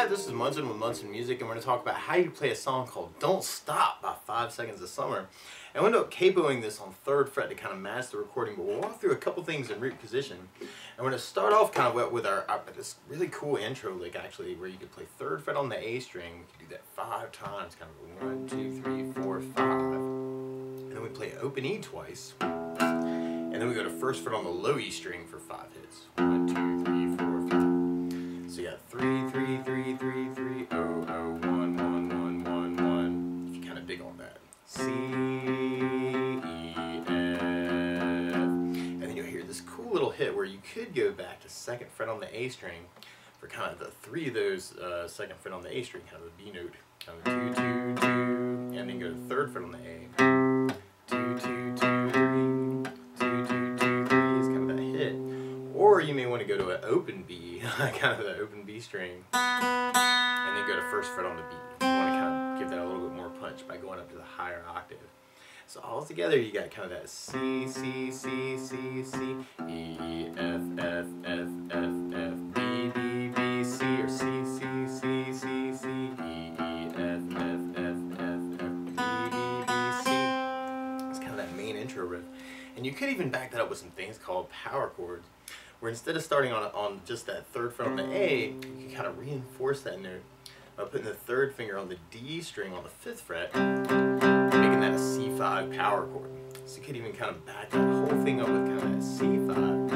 This is Munson with Munson Music, and we're going to talk about how you play a song called Don't Stop by 5 Seconds of Summer. And we'll end up capoing this on 3rd fret to kind of match the recording, but we'll walk through a couple things in root position. And we're going to start off kind of with our this really cool intro lick, actually, where you could play 3rd fret on the A string. We could do that 5 times, kind of 1, 2, 3, 4, 5. And then we play open E twice. And then we go to 1st fret on the low E string for 5 hits. 1, 2, 3, 4, 5. So you got 3, 3, 3, 3, 3, 0, 0, 1, 1, 1, 1, 1. If you kind of dig on that. C, E, F. And then you'll hear this cool little hit where you could go back to 2nd fret on the A string for kind of the 3 of those 2nd fret on the A string, kind of a B note. Kind of 2, 2, 2. And then go to 3rd fret on the A. 2, 2, 2, 3. 2, 2, 2, 3 is kind of that hit. Or you may want to go to an open B, kind of the open B string, and then go to 1st fret on the B. You want to kind of give that a little bit more punch by going up to the higher octave. So all together you got kind of that C, C, C, C, C, E, F, F, F, F, F, B, B, B, C, or C, C, C, C, C, E, E, F, F, F, F, F, B, B, B, C. It's kind of that main intro riff. And you could even back that up with some things called power chords, where instead of starting on just that 3rd fret on the A, you can kind of reinforce that note by putting the 3rd finger on the D string on the 5th fret, making that a C5 power chord. So you could even kind of back that whole thing up with kind of that C5,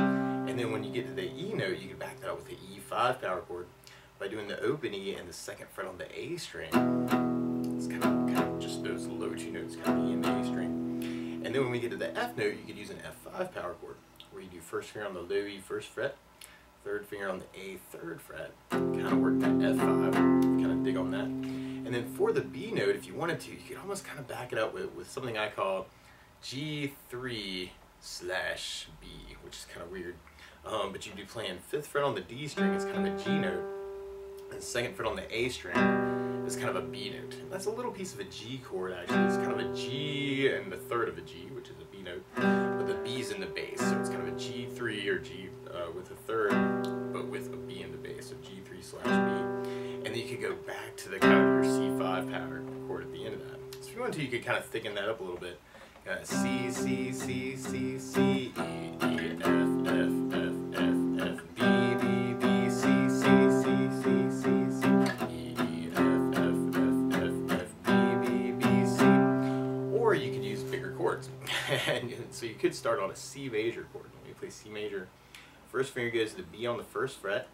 and then when you get to the E note, you can back that up with the E5 power chord by doing the open E and the 2nd fret on the A string. It's kind of just those low 2 notes, kind of E and the A string. And then when we get to the F note, you could use an F5 power chord, where you do 1st finger on the low E 1st fret, 3rd finger on the A 3rd fret, kind of work that F5, kind of dig on that. And then for the B note, if you wanted to, you could almost kind of back it up with something I call G3/B, which is kind of weird. But you'd be playing 5th fret on the D string, it's kind of a G note, and 2nd fret on the A string is kind of a B note. And that's a little piece of a G chord, actually. It's kind of a G and the 3rd of a G, which is a B note, but the B's in the bass, so it's kind of a G3 or G with a 3rd, but with a B in the bass, so G3/B. And then you could go back to the kind of your C5 power chord at the end of that. So if you want to, you could kind of thicken that up a little bit. C, C, C, C, C, E, E, F, F, F, F, F, B, B, B, C, C, C, C, C, C, E, E, F, F, F, F, F, B, B, B, C. Or you could use bigger chords. And so you could start on a C major chord. When you play C major, 1st finger goes to the B on the 1st fret,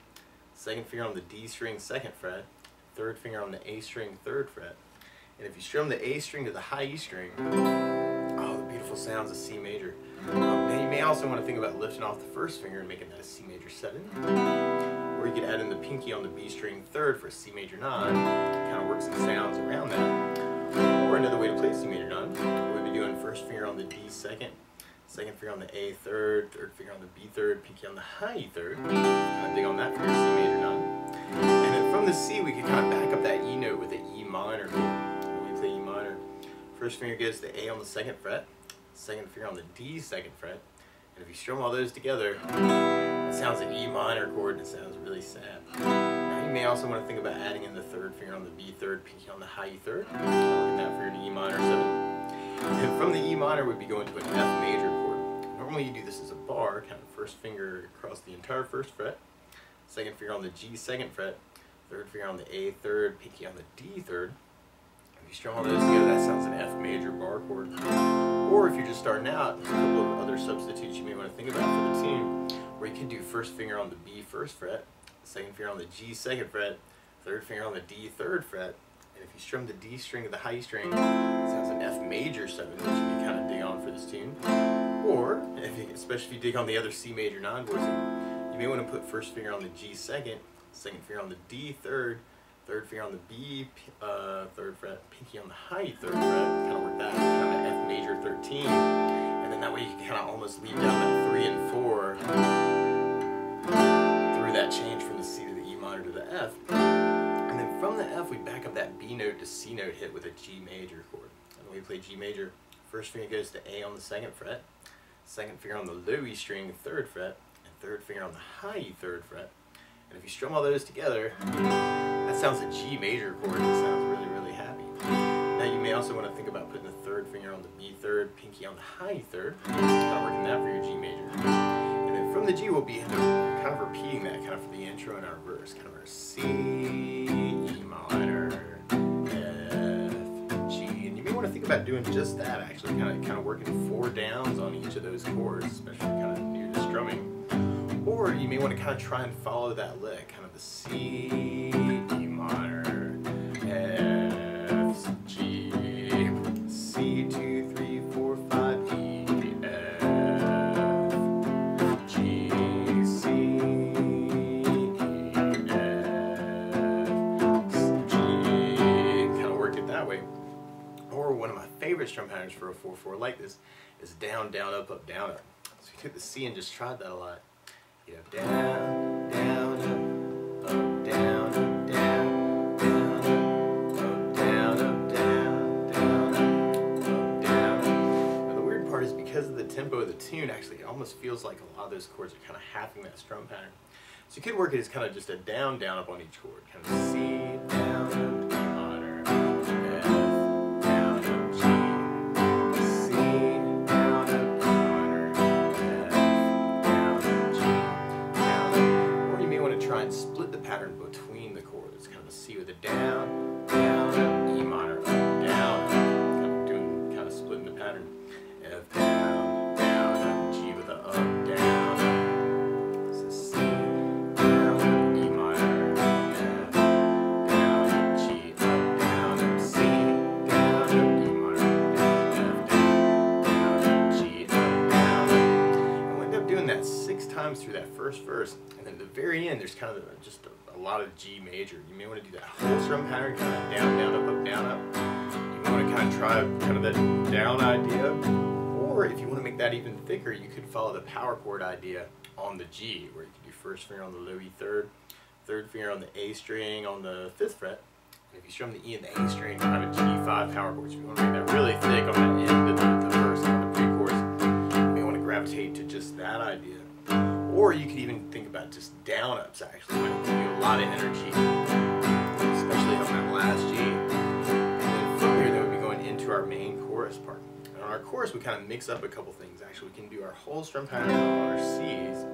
2nd finger on the D string 2nd fret, 3rd finger on the A string 3rd fret. And if you strum the A string to the high E string, oh, the beautiful sounds of C major. Now you may also want to think about lifting off the 1st finger and making that a C major 7. Or you could add in the pinky on the B string 3rd for C major 9, kind of work some sounds around that. Or another way to play C major 9 would be doing 1st finger on the D 2nd, second finger on the A third, third finger on the B third, pinky on the high E third. Kind of dig on that for your C major 9. And then from the C, we can kind of back up that E note with the E minor chord. When we play E minor, first finger goes to the A on the second fret, second finger on the D second fret, and if you strum all those together, it sounds an E minor chord and it sounds really sad. Now you may also want to think about adding in the third finger on the B third, pinky on the high E third, and that for your E minor 7. And from the E minor, we'd be going to an F major chord. Normally you do this as a bar, kind of first finger across the entire first fret, second finger on the G second fret, third finger on the A third, pinky on the D third. If you strum all those together, that sounds an F major bar chord. Or if you're just starting out, there's a couple of other substitutes you may want to think about for the tune, where you could do first finger on the B first fret, second finger on the G second fret, third finger on the D third fret, and if you strum the D string to the high string, it sounds an F major 7, which you can kind of dig on for this tune. Or, especially if you dig on the other C major 9 voicing, you may want to put first finger on the G second, second finger on the D third, third finger on the B third fret, pinky on the high third fret, kind of work that kind of F major 13, and then that way you can kind of almost leave down that 3 and 4 through that change from the C to the E minor to the F. And then from the F, we back up that B note to C note hit with a G major chord. And when we play G major, first finger goes to A on the second fret, second finger on the low E string, third fret, and third finger on the high E third fret. And if you strum all those together, that sounds a G major chord and it sounds really, really happy. Now you may also want to think about putting the third finger on the B third, pinky on the high E third, kind of working that for your G major. And then from the G, we'll be kind of repeating that kind of for the intro and our verse, kind of our C, E minor, F, G, and you may want to think about doing just that actually, kind of working 4 downs on each of those chords, especially kind of near to strumming. Or you may want to kind of try and follow that lick, kind of the C, E minor, F, G, C, 2, 3, 4, 5, E, F, G, C, E, F, G, kind of work it that way. Or one of my favorite strum patterns for a 4/4 like this is down, down, up, down, up. So you took the C and just tried that a lot. You know, down, down, up, down, up, down, down, up, down, up, down, down, up, down. Now the weird part is because of the tempo of the tune, actually, it almost feels like a lot of those chords are kind of halving that strum pattern. So you could work it as kind of just a down, down, up on each chord, kind of C, down, up, E minor, F, down, up, G, C, down, up, E minor, try and split the pattern between the chords, kind of a C with a down, down, up, E minor, up, down, kind of splitting the pattern. F, down, down, up, G with a up, down, up. So C, down, up, E minor, F, down, up, G, up, down, up, C, down, up, E minor, F, down, up, G, up, down, up. And we'll end up doing that 6 times through that first verse. And then at the very end, there's kind of just a lot of G major. You may want to do that whole strum pattern, kind of down, down, up, down, up. You may want to kind of try kind of that down idea. Or if you want to make that even thicker, you could follow the power chord idea on the G, where you could do first finger on the low E third, third finger on the A string on the 5th fret. And if you strum the E and the A string, you have a G5 power chord. So if you want to make that really thick on that end of the verse, kind of the pre-chorus, you may want to gravitate to just that idea. Or you could even think about just down ups actually, might give you a lot of energy, especially on that last G. And then from there, then we'll be going into our main chorus part. And on our chorus, we kind of mix up a couple things actually. We can do our whole strum pattern on our C's,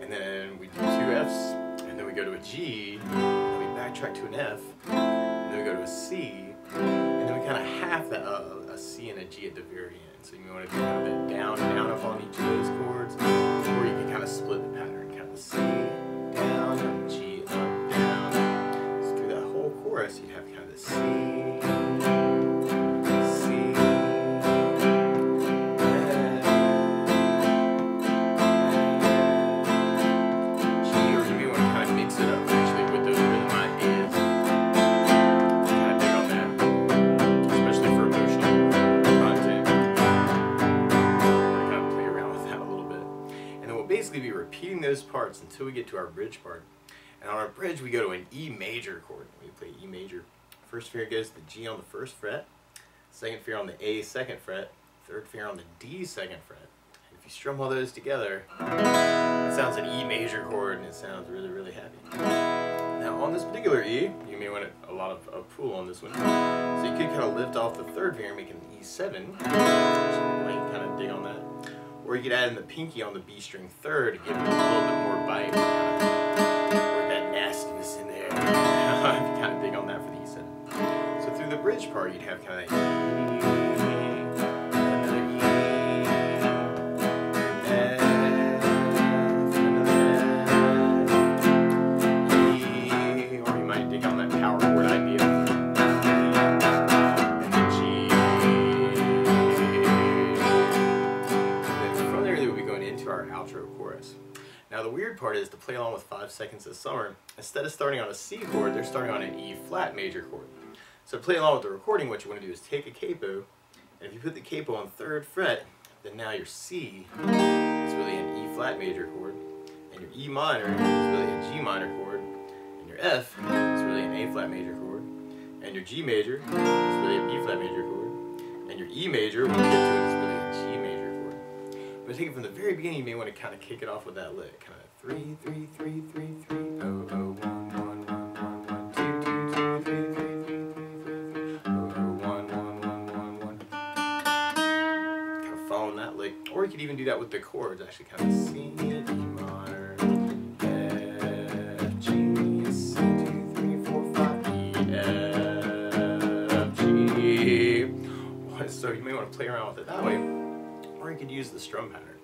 and then we do 2 F's, and then we go to a G, and then we backtrack to an F, and then we go to a C, and then we kind of half that a C and a G at the very end. So you may want to do kind of that down, down, up on each of those chords, or you can kind of split the pattern, kind of C, down, up, G, up, down. So through that whole chorus, you'd have kind of the C, C, F, G, or you may want to kind of mix it up actually with those rhythm ideas. Kind of dig on that, especially for emotional content. Kind of play until we get to our bridge part. And on our bridge, we go to an E major chord. We play E major. First finger goes to the G on the first fret, second finger on the A second fret, third finger on the D second fret. And if you strum all those together, it sounds an E major chord, and it sounds really, really happy. Now on this particular E, you may want a lot of pull on this one. So you could kind of lift off the third finger, make an E7. Kind of dig on that. Or you could add in the pinky on the B string third to give it a little bit more bite. Work that nastiness in there. If you kind of dig on that for the E7. So through the bridge part, you'd have kind of that E, another E, F, another E, or you might dig on that power chord idea. And the G. Then from there, we'll be going into our outro chorus. Now the weird part is to play along with 5 Seconds of Summer, instead of starting on a C chord, they're starting on an E flat major chord. So to play along with the recording, what you want to do is take a capo, and if you put the capo on 3rd fret, then now your C is really an E flat major chord, and your E minor is really a G minor chord, and your F is really an A flat major chord, and your G major is really a B flat major chord, and your E major, when you get to it, is really a G major chord. But to take it from the very beginning, you may want to kind of kick it off with that lick, kind of 3, 3, 3, 3, 3, 0, 0, 1, 1, 1, 1, 2, 2, 2, 3, 3, 3, 3, 3, 0, 0, 1, 1, 1, 1, 1. Kind of following that lick, or you could even do that with the chords. Actually, kind of C, E minor, F, G, C, 2, 3, 4, 5, E, F, G. So you may want to play around with it that way. Or you could use the strum pattern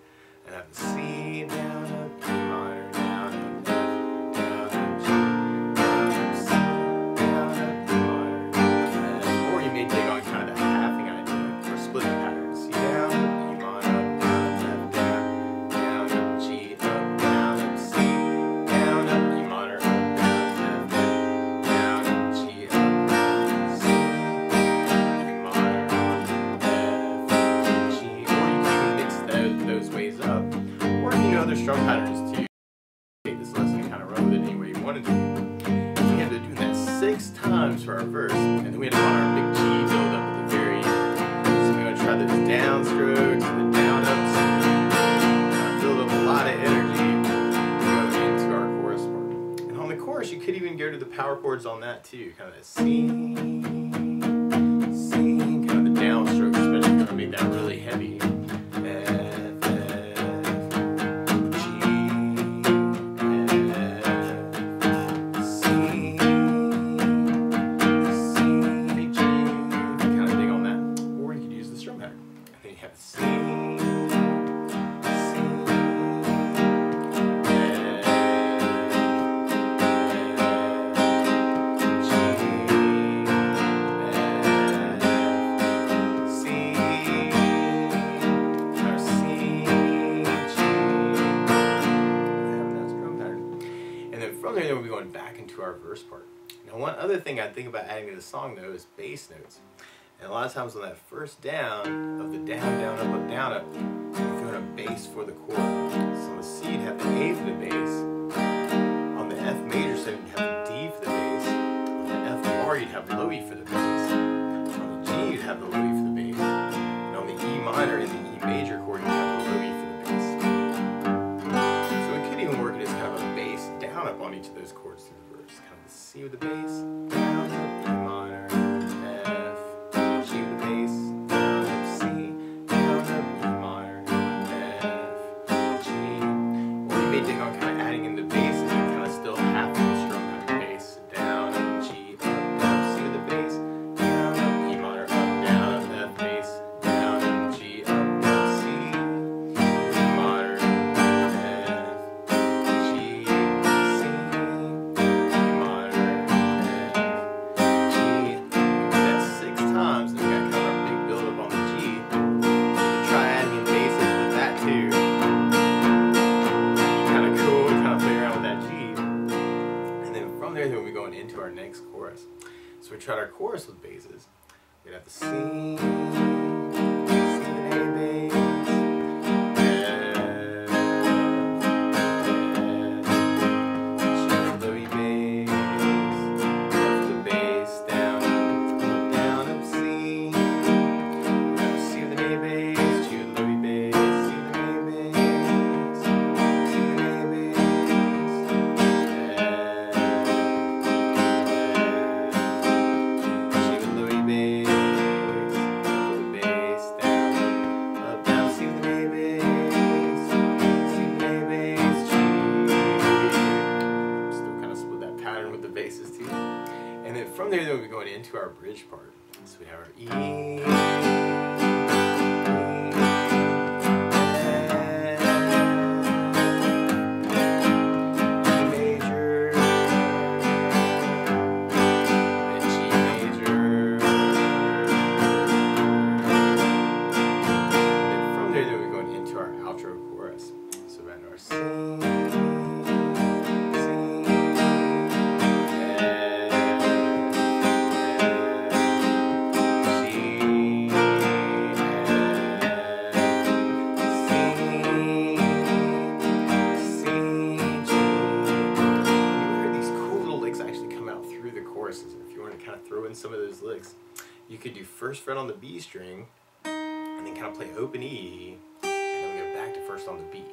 and have the C down, up, E minor, down, up, F, down, up, G, down, up, C, down, up, E minor, F. Or you may dig on kind of the halving idea, or splitting pattern. C down, up, E minor, up, down, F, down, down, up, G, up, down, up, C, down, up, E minor, up, down, F, down, up, G, up, C, E minor, F, G. Those ways up, or if you know other strum patterns too, take this lesson and kind of run with it any way you wanted to. We had to do that 6 times for our verse, and then we had to run our big G build up at the very end. So we're going to try those down strokes, the down ups, kind of build up a lot of energy to go into our chorus part. And on the chorus, you could even go to the power chords on that too, kind of that C, kind of the down strokes, especially if you make that really heavy. From there, we'll be going back into our verse part. Now, one other thing I think about adding to the song, though, is bass notes. And a lot of times on that first down of the down, down, up, up, down, up, you're going to bass for the chord. So on the C, you'd have the A for the bass. On the F major 7, you'd have the D for the bass. On the F bar, you'd have low E for the bass. On the G, you'd have the low E for the bass. And on the E minor in the E major chord, you'd have the low E for the bass. So we could even work it as kind of a bass down up on each of those chords through the verse. Kind of the C with the bass, down up, E minor, F, G with the bass, down up, C, down up, E minor, F, G. Or you may dig on kind of adding in the basses and kind of still half the strum pattern. Bass, down up, G, up, down, C with the bass, down up, E minor, up, down, up, F, bass, down up, G, up, down, C, E minor, F, G, C, E minor, F, G. That's 6 times, and we got kind of our big build up on the G. Try adding in basses with that too. Kind of cool, kind of play around with that G. And then from there, we'll be going into our next chorus. So we tried our chorus with basses. We'd have the C, C with A bass, F, from there, then we'll be going into our bridge part. So we have our E, major, then G major. Then from there, then we'll be going into our outro chorus. So we have our C. Throw in some of those licks. You could do first fret on the B string, and then kind of play open E, and then we go back to first on the B.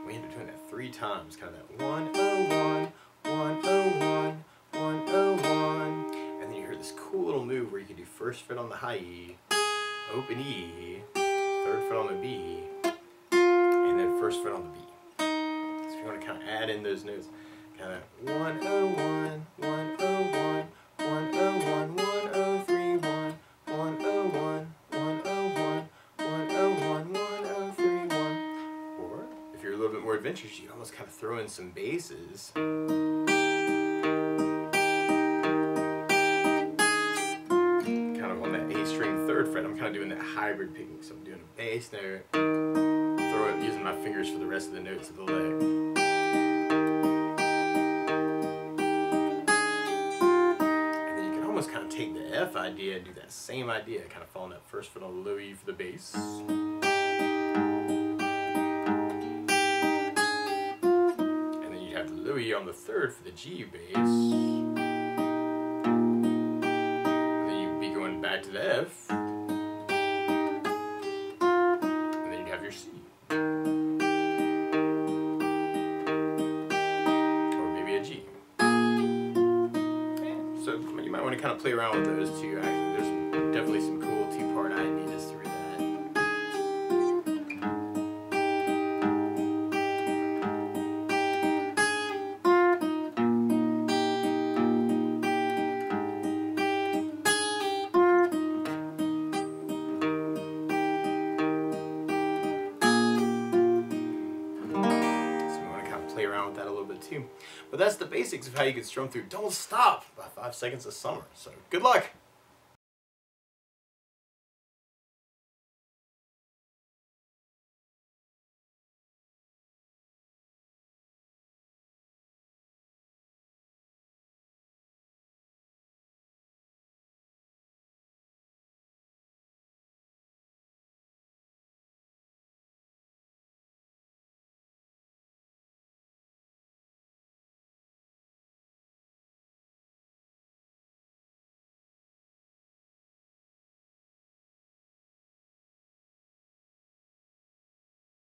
We end up doing that 3 times, kind of that 101, 101, 101, and then you hear this cool little move where you can do first fret on the high E, open E, third fret on the B, and then first fret on the B. So if you want to kind of add in those notes, kind of 101, 101. 101, 1031, 101, 101, 101, 1031. Or, if you're a little bit more adventurous, you can almost kind of throw in some basses. Kind of on that A string 3rd fret. I'm kind of doing that hybrid picking. So I'm doing a bass note, throw it using my fingers for the rest of the notes of the lick. Kind of take the F idea and do that same idea, kind of following that first fret on the low E for the bass. And then you'd have the low E on the 3rd for the G bass. And then you'd be going back to the F. And then you'd have your C. Or maybe a G. So you might want to kind of play around with those two. Actually, there's definitely some cool 2-part ideas through that. So we want to kind of play around with that a little bit too. But that's the basics of how you can strum through Don't Stop by 5 Seconds of Summer. So good luck!